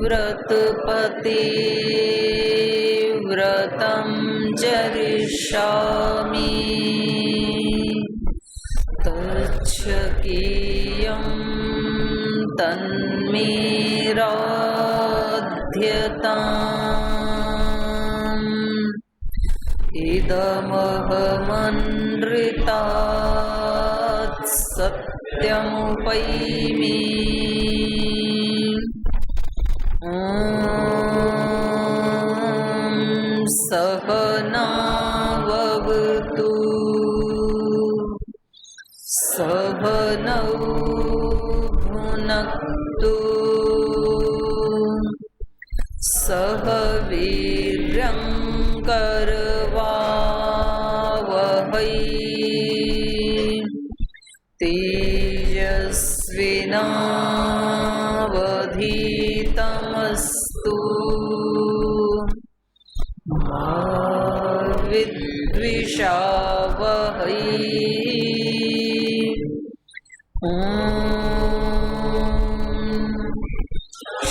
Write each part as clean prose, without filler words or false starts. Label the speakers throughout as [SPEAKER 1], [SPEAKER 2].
[SPEAKER 1] व्रतपति व्रतं चरिष्यामि तच्छकीयं तन्मेराध्यताम् इदमहमनृतात् सत्यमुपैमि सहनावतु सहनौ भुनक्तु सह वीर्यं करवावहै तेजस्विनावधीतमस्तु मा विद्विषावहै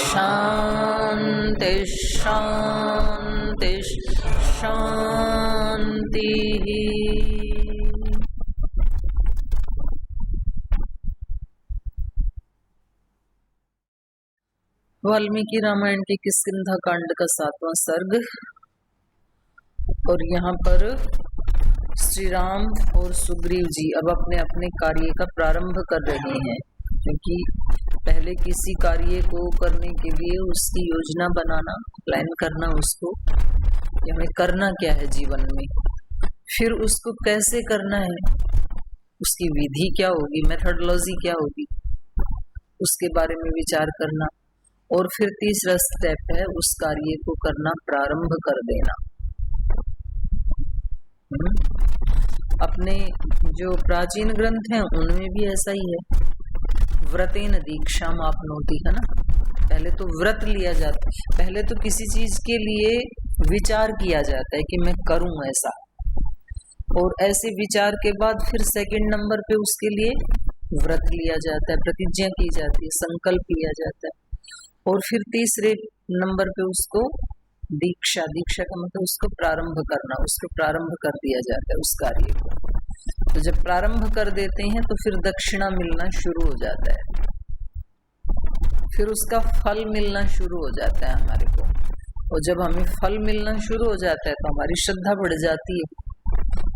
[SPEAKER 1] शांति शांति शांति। वाल्मीकि रामायण के किष्किंधा कांड का 7वां सर्ग। और यहाँ पर श्री राम और सुग्रीव जी अब अपने अपने कार्य का प्रारंभ कर रहे हैं, क्योंकि पहले किसी कार्य को करने के लिए उसकी योजना बनाना, प्लान करना, उसको कि हमें करना क्या है जीवन में, फिर उसको कैसे करना है, उसकी विधि क्या होगी, मेथोडोलॉजी क्या होगी, उसके बारे में विचार करना। और फिर तीसरा स्टेप है उस कार्य को करना प्रारंभ कर देना। अपने जो प्राचीन ग्रंथ हैं उनमें भी ऐसा ही है, व्रतेन दीक्षा आपनोति, है ना। पहले तो व्रत लिया जाता है, पहले तो किसी चीज के लिए विचार किया जाता है कि मैं करूं ऐसा, और ऐसे विचार के बाद फिर सेकंड नंबर पे उसके लिए व्रत लिया जाता है, प्रतिज्ञा की जाती है, संकल्प लिया जाता है, और फिर तीसरे नंबर पे उसको दीक्षा, दीक्षा का मतलब उसको प्रारंभ करना, उसको प्रारंभ कर दिया जाता है उस कार्य को। तो जब प्रारंभ कर देते हैं तो फिर दक्षिणा मिलना शुरू हो जाता है, फिर उसका फल मिलना शुरू हो जाता है हमारे को। और जब हमें फल मिलना शुरू हो जाता है तो हमारी श्रद्धा बढ़ जाती है,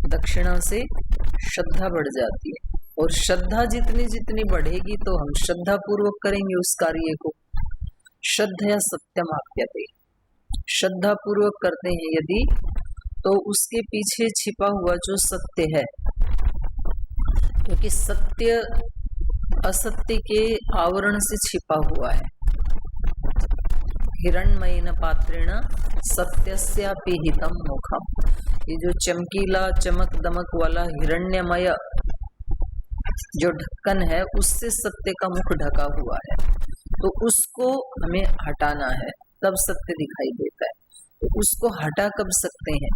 [SPEAKER 1] दक्षिणा से श्रद्धा बढ़ जाती है, और श्रद्धा जितनी जितनी बढ़ेगी तो हम श्रद्धा पूर्वक करेंगे उस कार्य को। श्रद्धया सत्यम आप्यते, श्रद्धा पूर्वक करते हैं यदि, तो उसके पीछे छिपा हुआ जो सत्य है, क्योंकि सत्य असत्य के आवरण से छिपा हुआ है। हिरण्मयेन पात्रेण सत्यस्यापि हितं मुखम, ये जो चमकीला चमक दमक वाला हिरण्यमय जो ढक्कन है उससे सत्य का मुख ढका हुआ है, तो उसको हमें हटाना है, तब सत्य दिखाई देता है। तो उसको हटा कब सकते हैं,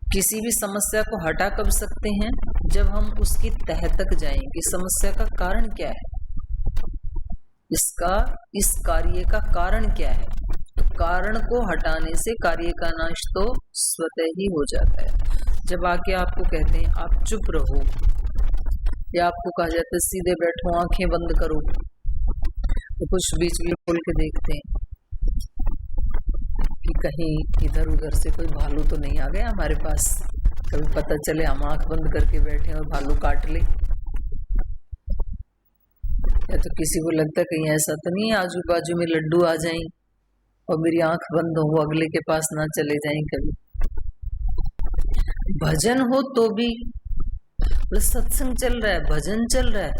[SPEAKER 1] किसी भी समस्या को हटा कब सकते हैं, जब हम उसकी तह तक जाएंगे। समस्या का कारण क्या है, इस कार्य का कारण क्या है, तो कारण को हटाने से कार्य का नाश तो स्वतः ही हो जाता है। जब आके आपको कहते हैं आप चुप रहो, या आपको कहा जाता है सीधे बैठो आंखें बंद करो, तो कुछ बीच में खोल के देखते हैं कि कहीं इधर उधर से कोई भालू तो नहीं आ गया हमारे पास, कभी पता चले हम आंख बंद करके बैठे और भालू काट ले, या तो किसी को लगता है कहीं ऐसा तो नहीं है आजू बाजू में लड्डू आ जाएं और मेरी आंख बंद हो, वो अगले के पास ना चले जाएं। कभी भजन हो तो भी, सत्संग चल रहा है, भजन चल रहा है,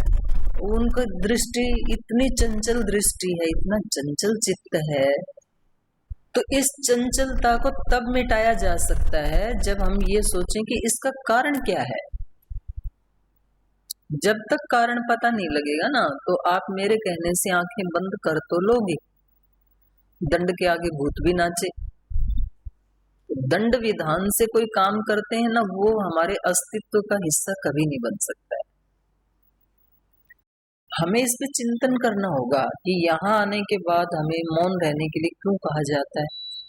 [SPEAKER 1] उनका दृष्टि इतनी चंचल दृष्टि है, इतना चंचल चित्त है। तो इस चंचलता को तब मिटाया जा सकता है जब हम ये सोचें कि इसका कारण क्या है। जब तक कारण पता नहीं लगेगा ना, तो आप मेरे कहने से आंखें बंद कर तो लोगे। दंड के आगे भूत भी नाचे। दंड विधान से कोई काम करते हैं ना, वो हमारे अस्तित्व का हिस्सा कभी नहीं बन सकता है। हमें इस पे चिंतन करना होगा कि यहाँ आने के बाद हमें मौन रहने के लिए क्यों कहा जाता है,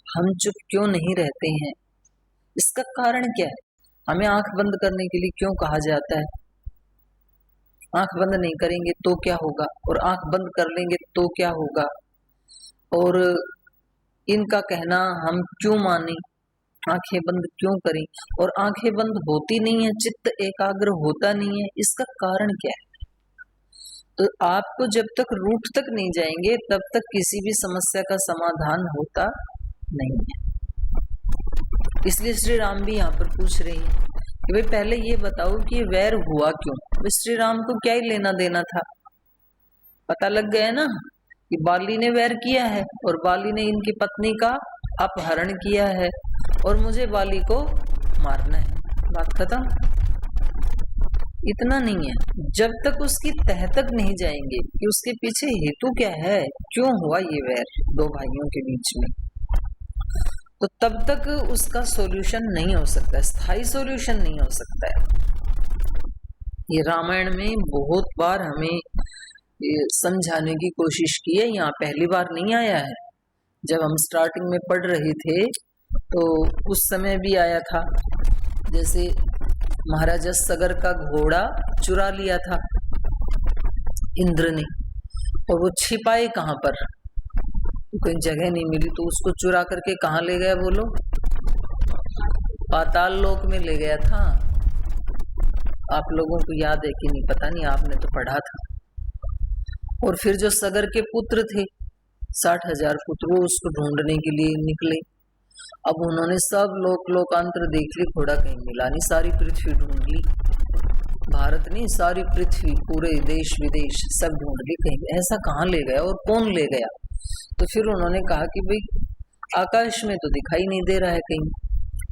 [SPEAKER 1] हम चुप क्यों नहीं रहते हैं, इसका कारण क्या है। हमें आंख बंद करने के लिए क्यों कहा जाता है, आंख बंद नहीं करेंगे तो क्या होगा, और आंख बंद कर लेंगे तो क्या होगा, और इनका कहना हम क्यों माने, आंखें बंद क्यों करें, और आंखें बंद होती नहीं है, चित्त एकाग्र होता नहीं है, इसका कारण क्या है। तो आपको जब तक रूट तक नहीं जाएंगे तब तक किसी भी समस्या का समाधान होता नहीं है। इसलिए श्री राम भी यहाँ पर पूछ रहे हैं कि भाई पहले ये बताओ कि वैर हुआ क्यों। तो श्री राम को क्या ही लेना देना था, पता लग गया ना कि बाली ने वैर किया है और बाली ने इनकी पत्नी का अपहरण किया है और मुझे बाली को मारना है, बात खत्म। इतना नहीं है, जब तक उसकी तह तक नहीं जाएंगे कि उसके पीछे हेतु क्या है, क्यों हुआ ये वैर दो भाइयों के बीच में, तो तब तक उसका सॉल्यूशन नहीं हो सकता, स्थायी सॉल्यूशन नहीं हो सकता है। ये रामायण में बहुत बार हमें समझाने की कोशिश की है, यहाँ पहली बार नहीं आया है। जब हम स्टार्टिंग में पढ़ रहे थे तो उस समय भी आया था। जैसे महाराजा सगर का घोड़ा चुरा लिया था इंद्र ने, और वो छिपाए कहाँ पर, तो कोई जगह नहीं मिली, तो उसको चुरा करके कहाँ ले गया बोलो, पाताल लोक में ले गया था। आप लोगों को याद है कि नहीं पता नहीं, आपने तो पढ़ा था। और फिर जो सगर के पुत्र थे 60,000 पुत्र, वो उसको ढूंढने के लिए निकले। अब उन्होंने सब लोकांतर देख ली, घोड़ा कहीं मिला नहीं, सारी पृथ्वी ढूंढ ली, भारत नहीं सारी पृथ्वी, पूरे देश विदेश सब ढूंढ ली, कहीं ऐसा कहाँ ले गया और कौन ले गया। तो फिर उन्होंने कहा कि भाई आकाश में तो दिखाई नहीं दे रहा है कहीं,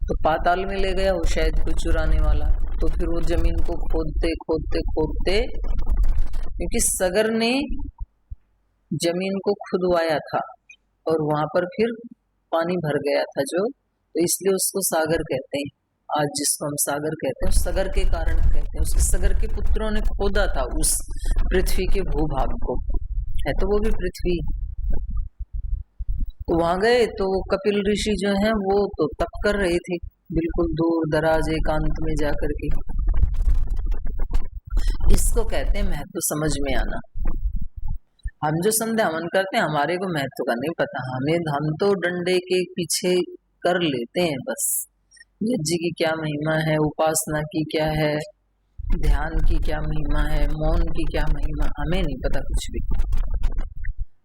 [SPEAKER 1] तो पाताल में ले गया वो शायद कोई चुराने वाला। तो फिर वो जमीन को खोदते खोदते खोदते, क्योंकि सगर ने जमीन को खुदवाया था और वहां पर फिर पानी भर गया था जो, तो इसलिए उसको सागर कहते हैं। आज जिसको हम सागर कहते हैं सगर के कारण कहते हैं। उसके सगर के पुत्रों ने खोदा था उस पृथ्वी के भूभाग को, है तो वो भी पृथ्वी। तो वहां गए तो कपिल ऋषि जो हैं वो तो तप कर रहे थे, बिल्कुल दूर दराज एकांत में जाकर के। इसको कहते हैं महत्व समझ में आना। हम जो संध्या हवन करते हैं हमारे को महत्व का नहीं पता, हम तो डंडे के पीछे कर लेते हैं बस। यज्ञ की क्या महिमा है, उपासना की क्या है, ध्यान की क्या महिमा है, मौन की क्या महिमा, हमें नहीं पता कुछ भी।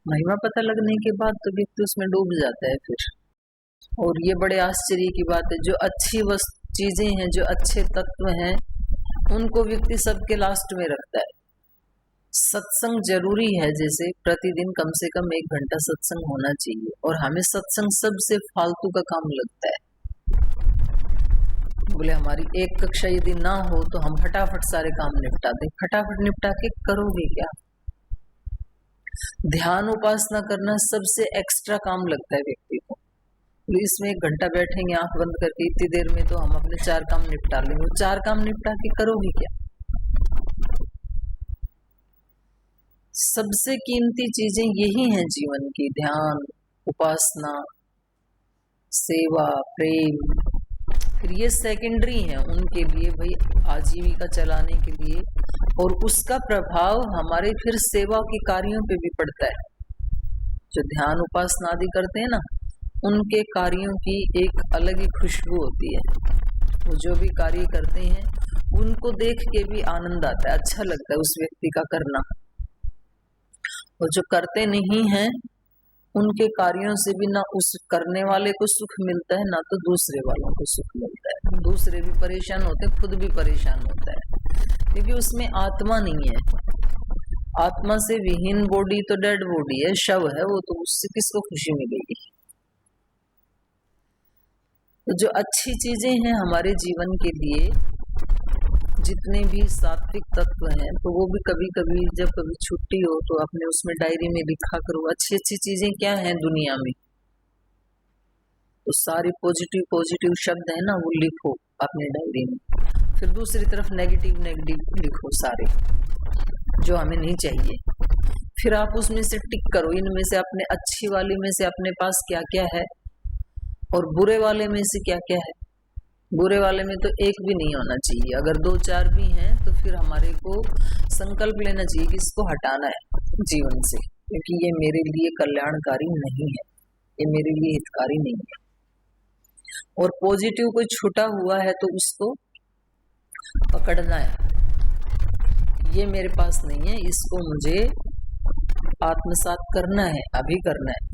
[SPEAKER 1] महिमा पता लगने के बाद तो व्यक्ति उसमें डूब जाता है फिर। और ये बड़े आश्चर्य की बात है, जो अच्छी चीजें हैं, जो अच्छे तत्व हैं, उनको व्यक्ति सबके लास्ट में रखता है। सत्संग जरूरी है, जैसे प्रतिदिन कम से कम 1 घंटा सत्संग होना चाहिए, और हमें सत्संग सबसे फालतू का काम लगता है। बोले हमारी एक कक्षा यदि ना हो तो हम फटाफट सारे काम निपटा दें। फटाफट निपटा के करोगे क्या? ध्यान उपासना करना सबसे एक्स्ट्रा काम लगता है व्यक्ति को। तो इसमें 1 घंटा बैठेंगे आंख बंद करके, इतनी देर में तो हम अपने 4 काम निपटा लेंगे। 4 काम निपटा के करोगे क्या? सबसे कीमती चीजें यही हैं जीवन की, ध्यान, उपासना, सेवा, प्रेम। फिर ये सेकेंडरी है उनके लिए, भाई आजीविका चलाने के लिए, और उसका प्रभाव हमारे फिर सेवा के कार्यों पे भी पड़ता है। जो ध्यान उपासना आदि करते हैं ना, उनके कार्यों की एक अलग ही खुशबू होती है। वो जो भी कार्य करते हैं उनको देख के भी आनंद आता है, अच्छा लगता है उस व्यक्ति का करना। और जो करते नहीं हैं उनके कार्यों से भी ना उस करने वाले को सुख मिलता है, ना तो दूसरे वालों को सुख मिलता है। दूसरे भी परेशान होते हैं, खुद भी परेशान होता है, क्योंकि उसमें आत्मा नहीं है। आत्मा से विहीन बॉडी तो डेड बॉडी है, शव है वो, तो उससे किसको खुशी मिलेगी। तो जो अच्छी चीजें हैं हमारे जीवन के लिए, जितने भी सात्विक तत्व हैं, तो वो भी कभी कभी जब कभी छुट्टी हो तो अपने उसमें डायरी में लिखा करो, अच्छी अच्छी चीजें क्या हैं दुनिया में, तो सारी पॉजिटिव पॉजिटिव शब्द है ना वो लिखो अपने डायरी में। फिर दूसरी तरफ नेगेटिव नेगेटिव लिखो सारे, जो हमें नहीं चाहिए। फिर आप उसमें से टिक करो, इनमें से अपने अच्छी वाली में से अपने पास क्या क्या है और बुरे वाले में से क्या क्या है। बुरे वाले में तो एक भी नहीं होना चाहिए, अगर 2-4 भी हैं तो फिर हमारे को संकल्प लेना चाहिए कि इसको हटाना है जीवन से, क्योंकि ये मेरे लिए कल्याणकारी नहीं है, ये मेरे लिए हितकारी नहीं है। और पॉजिटिव कोई छूटा हुआ है तो उसको पकड़ना है, ये मेरे पास नहीं है, इसको मुझे आत्मसात करना है, अभी करना है।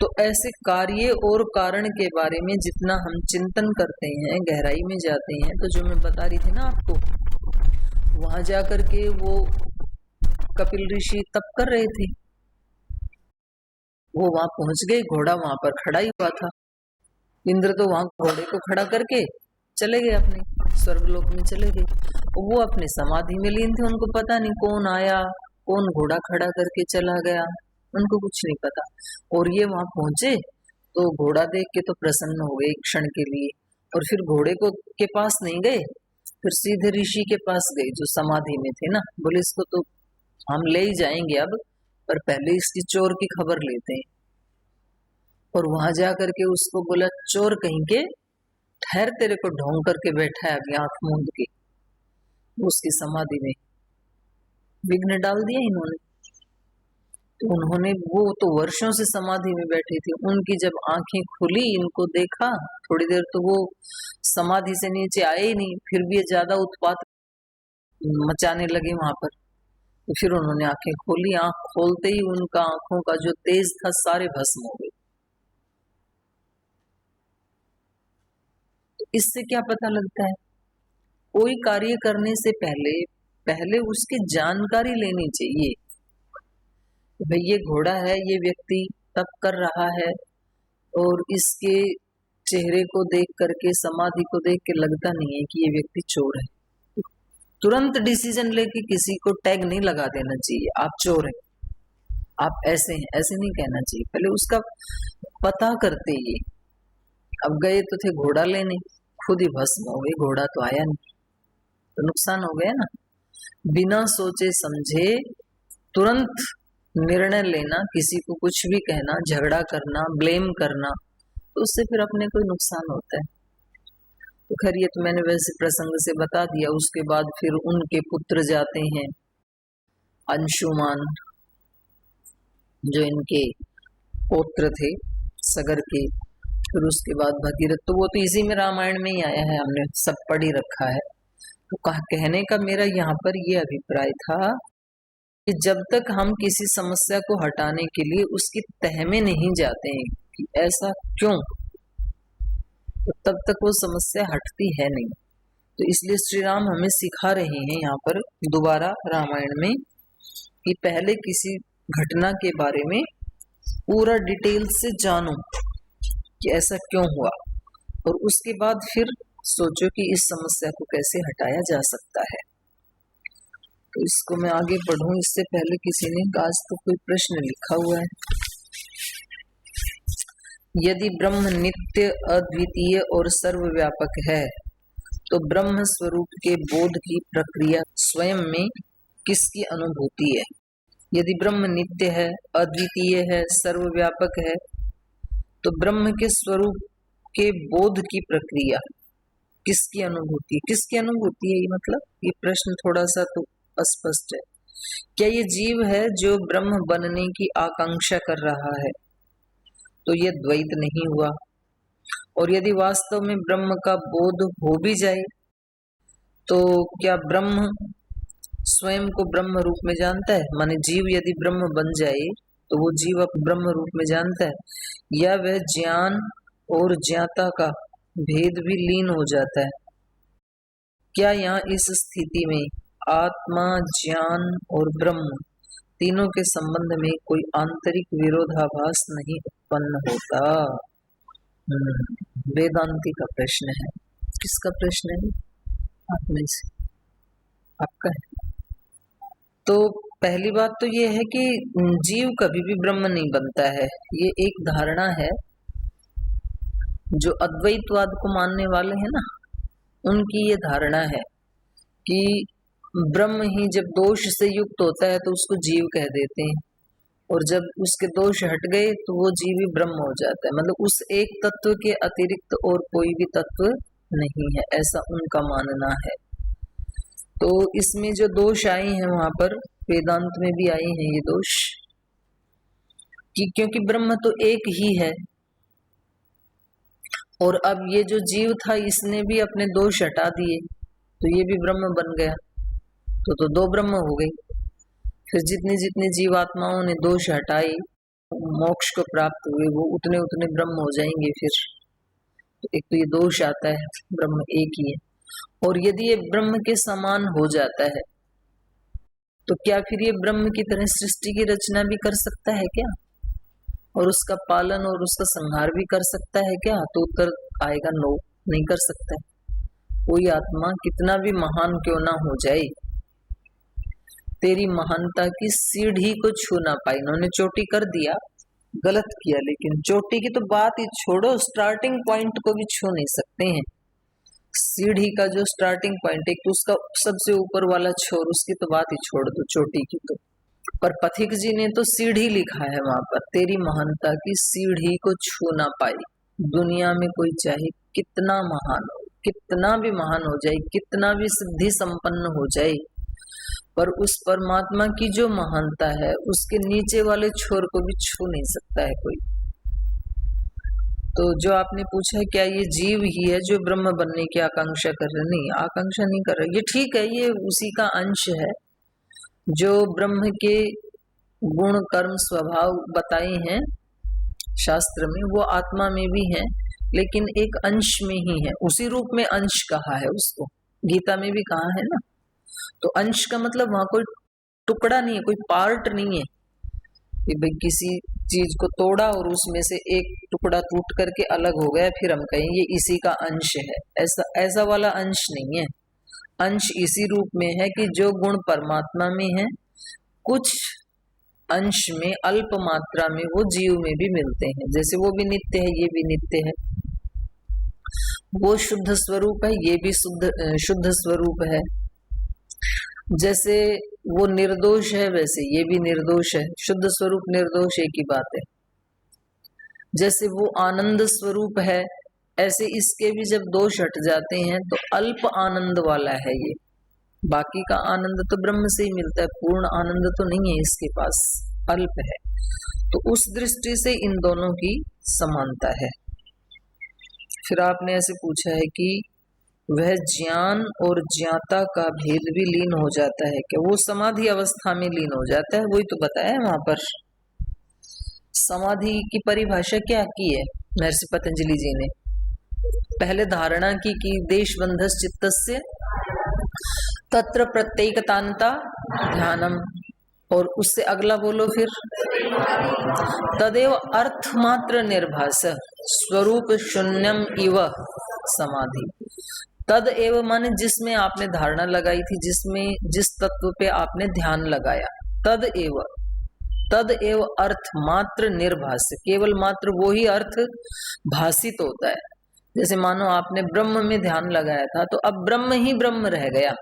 [SPEAKER 1] तो ऐसे कार्य और कारण के बारे में जितना हम चिंतन करते हैं, गहराई में जाते हैं, तो जो मैं बता रही थी ना आपको, वहां जाकर के वो कपिल ऋषि तप कर रहे थे, वो वहां पहुंच गए, घोड़ा वहां पर खड़ा ही हुआ था। इंद्र तो वहां घोड़े को खड़ा करके चले गए, अपने स्वर्गलोक में चले गए। वो अपने समाधि में लीन थे, उनको पता नहीं कौन आया, कौन घोड़ा खड़ा करके चला गया, उनको कुछ नहीं पता। और ये वहां पहुंचे तो घोड़ा देख के तो प्रसन्न हो गए एक क्षण के लिए, और फिर घोड़े को के पास नहीं गए, फिर सीधे ऋषि के पास गए जो समाधि में थे ना। बोले इसको तो हम ले ही जाएंगे अब, पर पहले इसकी चोर की खबर लेते हैं। और वहां जा करके उसको बोला, चोर कहीं के, ठहर, तेरे को ढोंग करके बैठा है अभी आंख मूंद के। उसकी समाधि में विघ्न डाल दिया इन्होंने। तो उन्होंने, वो तो वर्षों से समाधि में बैठे थे, उनकी जब आंखें खुली, इनको देखा थोड़ी देर, तो वो समाधि से नीचे आए ही नहीं, फिर भी ज्यादा उत्पात मचाने लगे वहां पर। तो फिर उन्होंने आंखें खोली, आंख खोलते ही उनका आंखों का जो तेज था सारे भस्म हो गए। तो इससे क्या पता लगता है, कोई कार्य करने से पहले उसकी जानकारी लेनी चाहिए। भाई ये घोड़ा है, ये व्यक्ति तप कर रहा है, और इसके चेहरे को देख करके, समाधि को देख के लगता नहीं है कि ये व्यक्ति चोर है। तुरंत डिसीजन लेके किसी को टैग नहीं लगा देना चाहिए, आप चोर हैं, आप ऐसे हैं, ऐसे नहीं कहना चाहिए। पहले उसका पता करते ही। अब गए तो थे घोड़ा लेने, खुद ही भस्म हो गए, घोड़ा तो आया नहीं, तो नुकसान हो गया ना। बिना सोचे समझे तुरंत निर्णय लेना, किसी को कुछ भी कहना, झगड़ा करना, ब्लेम करना, तो उससे फिर अपने को नुकसान होता है। तो खैर ये तो मैंने वैसे प्रसंग से बता दिया। उसके बाद फिर उनके पुत्र जाते हैं, अंशुमान जो इनके पौत्र थे सगर के, फिर उसके बाद भगीरथ, तो वो तो इसी में रामायण में ही आया है, हमने सब पढ़ ही रखा है। तो कहने का मेरा यहाँ पर ये अभिप्राय था कि जब तक हम किसी समस्या को हटाने के लिए उसकी तह में नहीं जाते हैं कि ऐसा क्यों, तो तब तक वो समस्या हटती है नहीं। तो इसलिए श्री राम हमें सिखा रहे हैं यहाँ पर दोबारा रामायण में कि पहले किसी घटना के बारे में पूरा डिटेल से जानो कि ऐसा क्यों हुआ, और उसके बाद फिर सोचो कि इस समस्या को कैसे हटाया जा सकता है। तो इसको मैं आगे बढ़ूं इससे पहले किसी ने आज तो कोई प्रश्न लिखा हुआ है। यदि ब्रह्म नित्य, अद्वितीय और सर्वव्यापक है, तो ब्रह्म स्वरूप के बोध की प्रक्रिया स्वयं में किसकी अनुभूति है? यदि ब्रह्म नित्य है, अद्वितीय है, सर्वव्यापक है, तो ब्रह्म के स्वरूप के बोध की प्रक्रिया किसकी अनुभूति? किसकी अनुभूति है ये मतलब, ये प्रश्न थोड़ा सा तो अस्पष्ट है। क्या ये जीव है जो ब्रह्म बनने की आकांक्षा कर रहा है? तो ये द्वैत नहीं हुआ। और यदि वास्तव में ब्रह्म का बोध हो भी जाए, तो क्या ब्रह्म स्वयं को ब्रह्म रूप में जानता है? माने जीव यदि ब्रह्म बन जाए तो वो जीव अब ब्रह्म रूप में जानता है, या वह ज्ञान और ज्ञाता का भेद भी लीन हो जाता है? क्या यहाँ इस स्थिति में आत्मा, ज्ञान और ब्रह्म तीनों के संबंध में कोई आंतरिक विरोधाभास नहीं उत्पन्न होता। वेदांती का प्रश्न है। किसका प्रश्न है? आप में से आपका है। तो पहली बात तो ये है कि जीव कभी भी ब्रह्म नहीं बनता है। ये एक धारणा है जो अद्वैतवाद को मानने वाले हैं ना, उनकी ये धारणा है कि ब्रह्म ही जब दोष से युक्त होता है तो उसको जीव कह देते हैं, और जब उसके दोष हट गए तो वो जीव ही ब्रह्म हो जाता है। मतलब उस एक तत्व के अतिरिक्त और कोई भी तत्व नहीं है, ऐसा उनका मानना है। तो इसमें जो दोष आए हैं वहां पर वेदांत में भी आए हैं ये दोष कि क्योंकि ब्रह्म तो एक ही है, और अब ये जो जीव था इसने भी अपने दोष हटा दिए तो ये भी ब्रह्म बन गया, तो दो ब्रह्म हो गई। फिर जितने जितने जीवात्माओं ने दोष हटाए, मोक्ष को प्राप्त हुए, वो उतने उतने ब्रह्म हो जाएंगे। फिर तो एक तो ये दोष आता है, ब्रह्म एक ही है। और यदि ये ब्रह्म के समान हो जाता है तो क्या फिर ये ब्रह्म की तरह सृष्टि की रचना भी कर सकता है क्या, और उसका पालन और उसका संहार भी कर सकता है क्या? तो उत्तर आएगा नो, नहीं कर सकता है। कोई आत्मा कितना भी महान क्यों ना हो जाए, तेरी महानता की सीढ़ी को छू ना पाई। इन्होंने चोटी कर दिया, गलत किया, लेकिन चोटी की तो बात ही छोड़ो, स्टार्टिंग पॉइंट को भी छू नहीं सकते हैं। सीढ़ी का जो स्टार्टिंग पॉइंट है, तो उसका सबसे ऊपर वाला छोर, उसकी तो बात ही छोड़ दो, चोटी की तो। पर पथिक जी ने तो सीढ़ी लिखा है वहां पर, तेरी महानता की सीढ़ी को छू ना पाई। दुनिया में कोई चाहे कितना महान हो, कितना भी महान हो जाए, कितना भी सिद्धि संपन्न हो जाए, पर उस परमात्मा की जो महानता है उसके नीचे वाले छोर को भी छू नहीं सकता है कोई। तो जो आपने पूछा है क्या ये जीव ही है जो ब्रह्म बनने की आकांक्षा कर रहे? नहीं, आकांक्षा नहीं कर रहे। ये ठीक है, ये उसी का अंश है जो ब्रह्म के गुण कर्म स्वभाव बताए हैं शास्त्र में, वो आत्मा में भी है, लेकिन एक अंश में ही है। उसी रूप में अंश कहा है उसको, गीता में भी कहा है ना। तो अंश का मतलब वहां कोई टुकड़ा नहीं है, कोई पार्ट नहीं है कि भाई किसी चीज को तोड़ा और उसमें से एक टुकड़ा टूट करके अलग हो गया, फिर हम कहें ये इसी का अंश है। ऐसा वाला अंश नहीं है। अंश इसी रूप में है कि जो गुण परमात्मा में है, कुछ अंश में अल्प मात्रा में वो जीव में भी मिलते हैं। जैसे वो भी नित्य है, ये भी नित्य है। वो शुद्ध स्वरूप है, ये भी शुद्ध स्वरूप है। जैसे वो निर्दोष है, वैसे ये भी निर्दोष है। शुद्ध स्वरूप निर्दोष एक ही बात है। जैसे वो आनंद स्वरूप है, ऐसे इसके भी जब दोष हट जाते हैं तो अल्प आनंद वाला है ये। बाकी का आनंद तो ब्रह्म से ही मिलता है, पूर्ण आनंद तो नहीं है इसके पास, अल्प है। तो उस दृष्टि से इन दोनों की समानता है। फिर आपने ऐसे पूछा है कि वह ज्ञान और ज्ञाता का भेद भी लीन हो जाता है क्या? वो समाधि अवस्था में लीन हो जाता है, वही तो बताया है वहां पर। समाधि की परिभाषा क्या की है महर्षि पतंजलि जी ने? पहले धारणा की कि देशबंधस चित्तस्य तत्र प्रत्येकतान्ता ध्यानम, और उससे अगला बोलो फिर, तदेव अर्थ मात्र निर्भास स्वरूप शून्यम इव समाधि। तद एव माने जिसमें आपने धारणा लगाई थी, जिसमें जिस तत्व पे आपने ध्यान लगाया, तद एव अर्थ मात्र निर्भास, केवल मात्र वो ही अर्थ भासित होता है। जैसे मानो आपने ब्रह्म में ध्यान लगाया था, तो अब ब्रह्म ही ब्रह्म रह गया,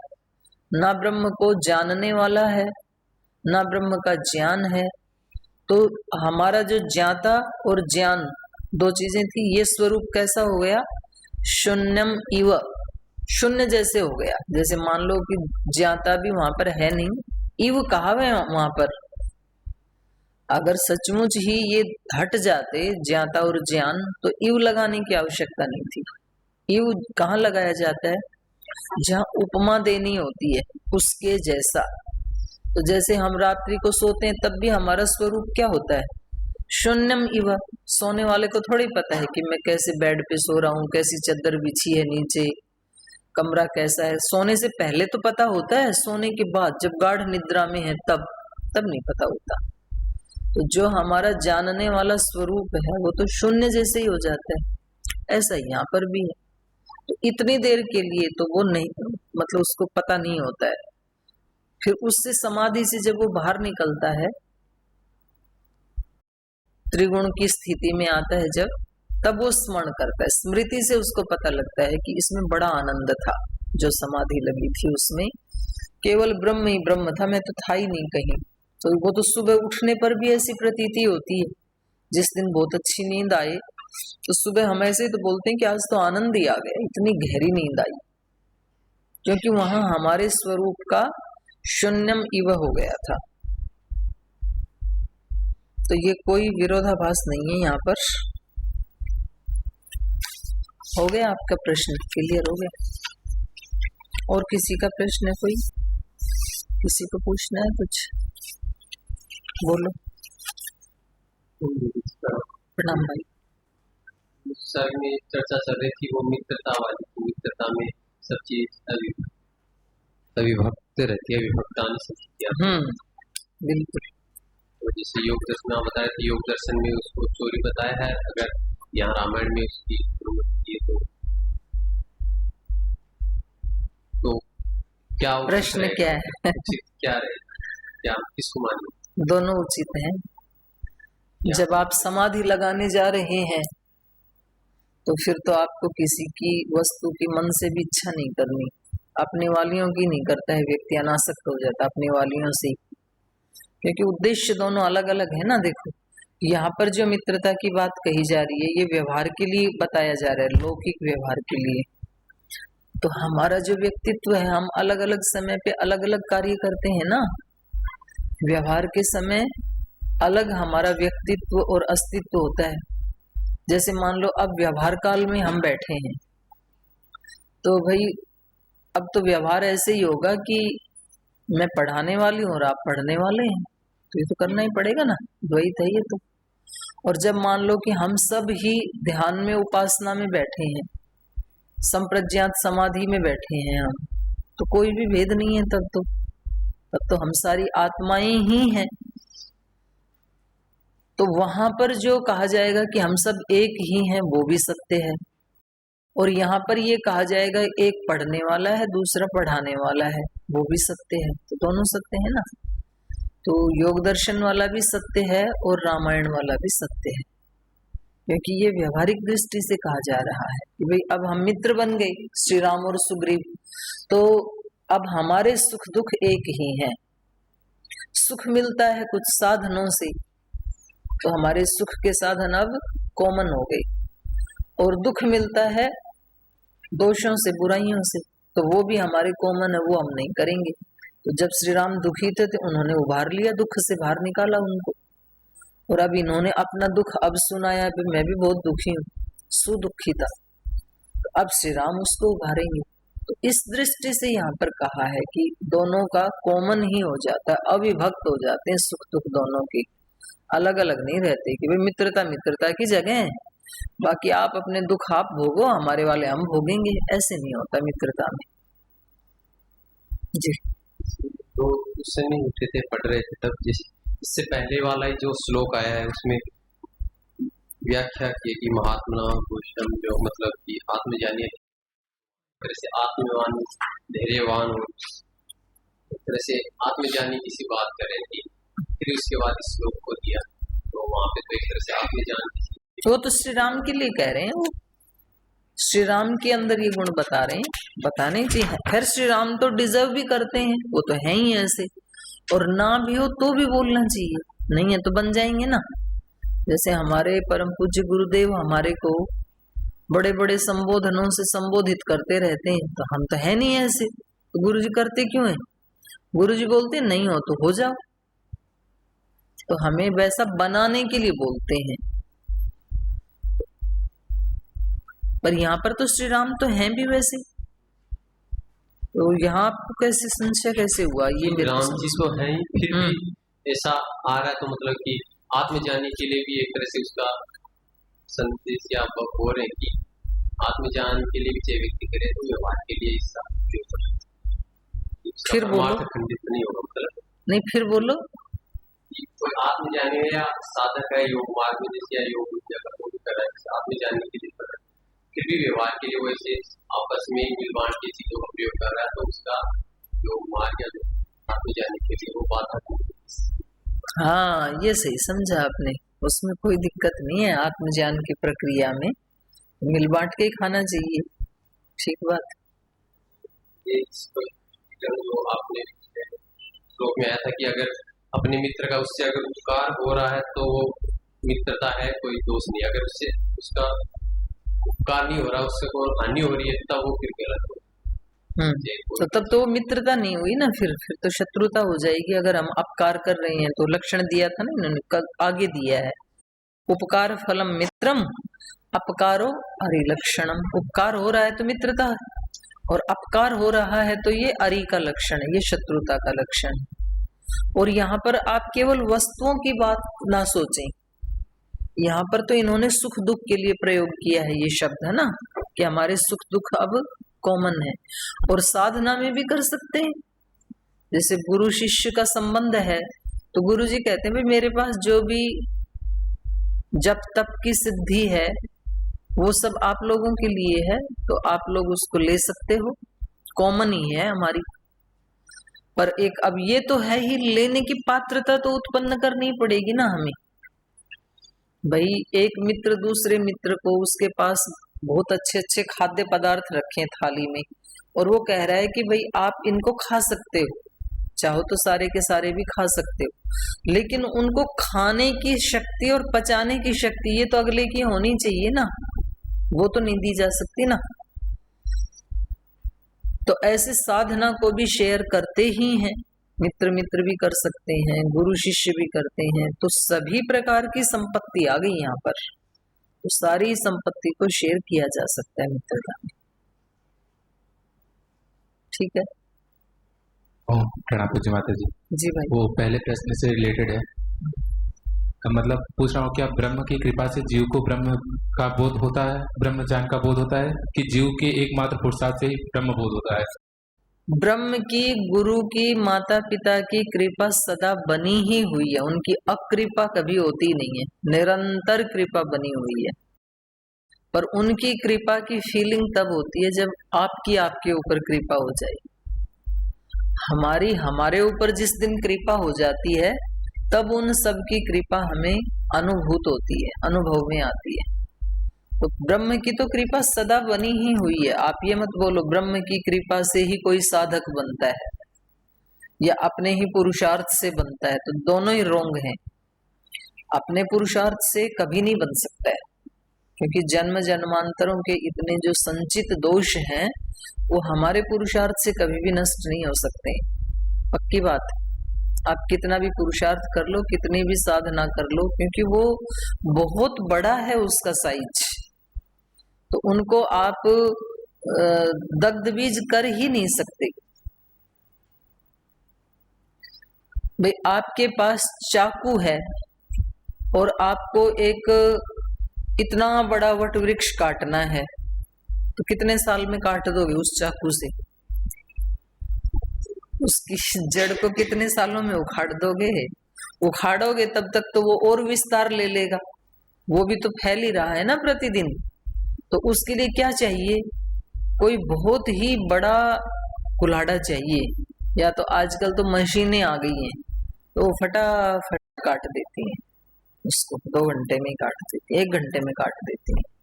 [SPEAKER 1] ना ब्रह्म को जानने वाला है, ना ब्रह्म का ज्ञान है। तो हमारा जो ज्ञाता और ज्ञान दो चीजें थी, ये स्वरूप कैसा हो गया? शून्यम इव, शून्य जैसे हो गया। जैसे मान लो कि ज्ञाता भी वहां पर है नहीं, इव कहा है वहां पर। अगर सचमुच ही ये हट जाते ज्ञाता और ज्ञान, तो इव लगाने की आवश्यकता नहीं थी। इव कहाँ लगाया जाता है? जहाँ उपमा देनी होती है, उसके जैसा। तो जैसे हम रात्रि को सोते हैं तब भी हमारा स्वरूप क्या होता है? शून्यम इव। सोने वाले को थोड़ी पता है कि मैं कैसे बेड पे सो रहा हूँ, कैसी चादर बिछी है नीचे, कमरा कैसा है, सोने से पहले तो पता होता है, सोने के बाद जब गाढ़ निद्रा में है तब नहीं पता होता। तो जो हमारा जानने वाला स्वरूप है वो तो शून्य जैसे ही हो जाता है, ऐसा यहाँ पर भी है। तो इतनी देर के लिए तो वो नहीं, मतलब उसको पता नहीं होता है। फिर उससे समाधि से जब वो बाहर निकलता है, त्रिगुण की स्थिति में आता है जब, तब वो स्मरण करता है, स्मृति से उसको पता लगता है कि इसमें बड़ा आनंद था, जो समाधि लगी थी उसमें केवल ब्रह्म ही ब्रह्म था, मैं तो था ही नहीं कहीं। तो वो तो सुबह उठने पर भी ऐसी प्रतीति होती है। जिस दिन बहुत अच्छी नींद आए तो सुबह हम ऐसे तो बोलते हैं कि आज तो आनंद ही आ गया, इतनी गहरी नींद आई, क्योंकि वहां हमारे स्वरूप का शून्यम इव हो गया था। तो ये कोई विरोधाभास नहीं है यहाँ पर। हो गया आपका प्रश्न, क्लियर हो गया? और किसी का प्रश्न है? कोई किसी को पूछना है कुछ? बोलो। प्रणाम भाई।
[SPEAKER 2] सर में चर्चा चल रही थी वो मित्रता वाली, मित्रता में सब चीज अविभक्त रहती है, विभक्तान संस्कृतियां।
[SPEAKER 1] बिल्कुल।
[SPEAKER 2] तो जैसे योग दर्शन में बताया था, योग दर्शन में उसको चोरी बताया है, अगर यहाँ रामायण में उसकी अनुमति है तो क्या
[SPEAKER 1] प्रश्न क्या है?
[SPEAKER 2] क्या रहे, क्या किसको माने?
[SPEAKER 1] दोनों उचित हैं। जब आप समाधि लगाने जा रहे हैं तो फिर तो आपको किसी की वस्तु की मन से भी इच्छा नहीं करनी, अपने वालियों की नहीं करता है व्यक्ति, अनासक्त हो जाता अपने वालियों से, क्योंकि उद्देश्य दोनों अलग अलग है ना। देखो यहाँ पर जो मित्रता की बात कही जा रही है ये व्यवहार के लिए बताया जा रहा है, लौकिक व्यवहार के लिए। तो हमारा जो व्यक्तित्व है, हम अलग अलग समय पे अलग अलग कार्य करते हैं ना। व्यवहार के समय अलग हमारा व्यक्तित्व और अस्तित्व होता है। जैसे मान लो अब व्यवहार काल में हम बैठे हैं तो भाई अब तो व्यवहार ऐसे ही होगा कि मैं पढ़ाने वाली हूँ और आप पढ़ने वाले हैं, तो ये तो करना ही पड़ेगा ना, द्वैत है ये तो। और जब मान लो कि हम सब ही ध्यान में उपासना में बैठे हैं, संप्रज्ञात समाधि में बैठे हैं हम, तो कोई भी भेद नहीं है तब तो हम सारी आत्माएं ही हैं। तो वहां पर जो कहा जाएगा कि हम सब एक ही हैं वो भी सत्य है, और यहाँ पर ये कहा जाएगा एक पढ़ने वाला है दूसरा पढ़ाने वाला है वो भी सत्य है, तो दोनों सत्य है ना। तो योग दर्शन वाला भी सत्य है और रामायण वाला भी सत्य है, क्योंकि ये व्यवहारिक दृष्टि से कहा जा रहा है कि भाई अब हम मित्र बन गए श्री राम और सुग्रीव, तो अब हमारे सुख दुख एक ही हैं। सुख मिलता है कुछ साधनों से, तो हमारे सुख के साधन अब कॉमन हो गए, और दुख मिलता है दोषों से बुराइयों से, तो वो भी हमारे कॉमन है, वो हम नहीं करेंगे। तो जब श्री राम दुखी थे तो उन्होंने उभार लिया, दुख से बाहर निकाला उनको, और अब इन्होंने अपना दुख अब सुनाया, मैं भी बहुत दुखी हूँ, सुदुखी था, तो अब श्री राम उसको उभारेंगे। तो इस दृष्टि से यहाँ पर कहा है कि दोनों का कॉमन ही हो जाता है, अविभक्त हो जाते हैं सुख दुख दोनों के, अलग अलग नहीं रहते कि भाई मित्रता मित्रता की जगह है, बाकी आप अपने दुख आप भोगो, हमारे वाले हम भोगेंगे, ऐसे नहीं होता मित्रता में जी।
[SPEAKER 2] तो उस समय उठे थे, पढ़ रहे थे तब, इससे पहले वाला जो श्लोक आया है उसमें व्याख्या की कि महात्मा पुरुषम, जो मतलब कि आत्मज्ञानी तरह से आत्मवान धैर्यवान हो, एक तरह से आत्मज्ञानी की सी बात करें कि फिर उसके बाद इस श्लोक को दिया, तो वहां पे तो एक तरह से आत्मज्ञान
[SPEAKER 1] वो तो श्री राम के लिए कह रहे हैं, वो श्री राम के अंदर ये गुण बता रहे हैं, बताने चाहिए। खैर श्री राम तो डिजर्व भी करते हैं, वो तो है ही ऐसे, और ना भी हो तो भी बोलना चाहिए, नहीं है तो बन जाएंगे ना। जैसे हमारे परम पूज्य गुरुदेव हमारे को बड़े बड़े संबोधनों से संबोधित करते रहते हैं, तो हम तो है नहीं ऐसे, तो गुरु जी करते क्यों है? गुरु जी बोलते नहीं हो तो हो जाओ, तो हमें वैसा बनाने के लिए बोलते हैं। पर यहाँ पर तो श्री राम तो हैं भी वैसे, तो यहाँ आपको कैसे संशय कैसे हुआ? ये
[SPEAKER 2] राम जी तो है ही, फिर भी ऐसा आ रहा है, तो मतलब कि आत्मज्ञानी के लिए भी एक तरह से उसका संदेश या बोल रहे हैं कि आत्मज्ञान के लिए भी चाहे व्यक्ति करे तो व्यवहार के लिए इसका उपयोग कर सकते हैं।
[SPEAKER 1] फिर बोलो।
[SPEAKER 2] खंडित नहीं होगा, मतलब
[SPEAKER 1] नहीं, फिर बोलो।
[SPEAKER 2] कोई आत्मज्ञानी या साधक है योग मार्ग में, जैसे योग विद्या का वो भी कर रहा है, आत्मज्ञानी के लिए कर रहा है, फिर भी व्यवहार के लिए वैसे आपस में मिल बांट के चीजों का प्रयोग कर रहा है, तो उसका योग मार्ग या आत्मज्ञानी के लिए वो बाधा नहीं।
[SPEAKER 1] हाँ, ये सही समझा आपने, उसमें कोई दिक्कत नहीं है। आत्मज्ञान की प्रक्रिया में मिल बांट के ही खाना चाहिए, ठीक बात।
[SPEAKER 2] ये जो आपने श्लोक में आया था कि अगर अपने मित्र का उससे अगर उपकार हो रहा है तो वो मित्रता है, कोई दोष नहीं। अगर उससे उसका उपकार नहीं हो रहा, उससे कोई हानि हो रही है, तब वो फिर गलत हो।
[SPEAKER 1] तो तब तो वो मित्रता नहीं हुई ना, फिर तो शत्रुता हो जाएगी। अगर हम अपकार कर रहे हैं तो लक्षण दिया था ना इन्होंने, कल आगे दिया है, उपकार फलम मित्रम अपकारो अरिलक्षणम। उपकार हो रहा है तो मित्रता है, और अपकार हो रहा है तो ये अरि का लक्षण है, ये शत्रुता का लक्षण है। और यहाँ पर आप केवल वस्तुओं की बात ना सोचें, यहाँ पर तो इन्होंने सुख दुख के लिए प्रयोग किया है ये शब्द, है ना, कि हमारे सुख दुख अब कॉमन है। और साधना में भी कर सकते हैं, जैसे गुरु शिष्य का संबंध है तो गुरु जी कहते हैं भाई मेरे पास जो भी जप तप की सिद्धि है वो सब आप लोगों के लिए है, तो आप लोग उसको ले सकते हो, कॉमन ही है हमारी। पर एक अब ये तो है ही, लेने की पात्रता तो उत्पन्न करनी पड़ेगी ना हमें। भाई एक मित्र दूसरे मित्र को, उसके पास बहुत अच्छे अच्छे खाद्य पदार्थ रखे हैं थाली में, और वो कह रहा है कि भाई आप इनको खा सकते हो, चाहो तो सारे के सारे भी खा सकते हो, लेकिन उनको खाने की शक्ति और पचाने की शक्ति ये तो अगले की होनी चाहिए ना, वो तो नहीं दी जा सकती ना। तो ऐसे साधना को भी शेयर करते ही हैं, मित्र मित्र भी कर सकते हैं, गुरु शिष्य भी करते हैं, तो सभी प्रकार की संपत्ति आ गई यहाँ पर, तो सारी संपत्ति को शेयर किया जा सकता है मित्रता में, ठीक है।
[SPEAKER 3] प्रणाम पूज्य माता जी।
[SPEAKER 1] जी भाई।
[SPEAKER 3] वो पहले प्रश्न से रिलेटेड है, मतलब पूछ रहा हूँ, क्या ब्रह्म की कृपा से जीव को ब्रह्म का बोध होता है, ब्रह्म ज्ञान का बोध होता है, कि जीव के एकमात्र पुरुषार्थ से ही ब्रह्म बोध होता है?
[SPEAKER 1] ब्रह्म की, गुरु की, माता पिता की कृपा सदा बनी ही हुई है, उनकी अकृपा कभी होती नहीं है, निरंतर कृपा बनी हुई है। पर उनकी कृपा की फीलिंग तब होती है जब आपकी आपके ऊपर कृपा हो जाए। हमारी हमारे ऊपर जिस दिन कृपा हो जाती है तब उन सब की कृपा हमें अनुभूत होती है, अनुभव में आती है। तो ब्रह्म की तो कृपा सदा बनी ही हुई है। आप ये मत बोलो ब्रह्म की कृपा से ही कोई साधक बनता है या अपने ही पुरुषार्थ से बनता है, तो दोनों ही रोंग हैं। अपने पुरुषार्थ से कभी नहीं बन सकता है, क्योंकि जन्म जन्मांतरों के इतने जो संचित दोष हैं वो हमारे पुरुषार्थ से कभी भी नष्ट नहीं हो सकते, पक्की बात। आप कितना भी पुरुषार्थ कर लो, कितनी भी साधना कर लो, क्योंकि वो बहुत बड़ा है उसका साइज, तो उनको आप दग्ध बीज कर ही नहीं सकते। भाई आपके पास चाकू है और आपको एक इतना बड़ा वट वृक्ष काटना है, तो कितने साल में काट दोगे उस चाकू से? उसकी जड़ को कितने सालों में उखाड़ दोगे? उखाड़ोगे तब तक तो वो और विस्तार ले लेगा, वो भी तो फैल ही रहा है ना प्रतिदिन। तो उसके लिए क्या चाहिए? कोई बहुत ही बड़ा कुल्हाड़ा चाहिए, या तो आजकल तो मशीनें आ गई हैं तो वो फटाफट काट देती हैं, उसको 2 घंटे में काट देती है, 1 घंटे में काट देती है।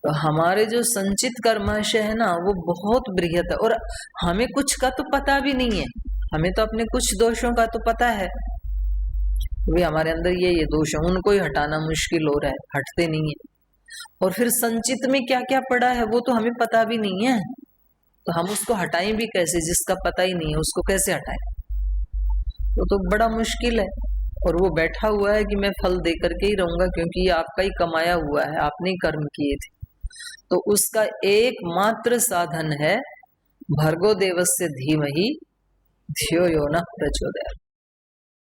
[SPEAKER 1] तो हमारे जो संचित कर्माशय है ना वो बहुत बृहत है, और हमें कुछ का तो पता भी नहीं है। हमें तो अपने कुछ दोषों का तो पता है, वे हमारे अंदर ये दोष है, उनको ही हटाना मुश्किल हो रहा है, हटते नहीं है। और फिर संचित में क्या क्या पड़ा है वो तो हमें पता भी नहीं है, तो हम उसको हटाएं भी कैसे? जिसका पता ही नहीं है उसको कैसे हटाएं? तो बड़ा मुश्किल है। और वो बैठा हुआ है कि मैं फल दे करके ही रहूंगा, क्योंकि ये आपका ही कमाया हुआ है, आपने ही कर्म किए थे। तो उसका एकमात्र साधन है भर्गो देवस्य धीमहि धियो यो नः प्रचोदयात्।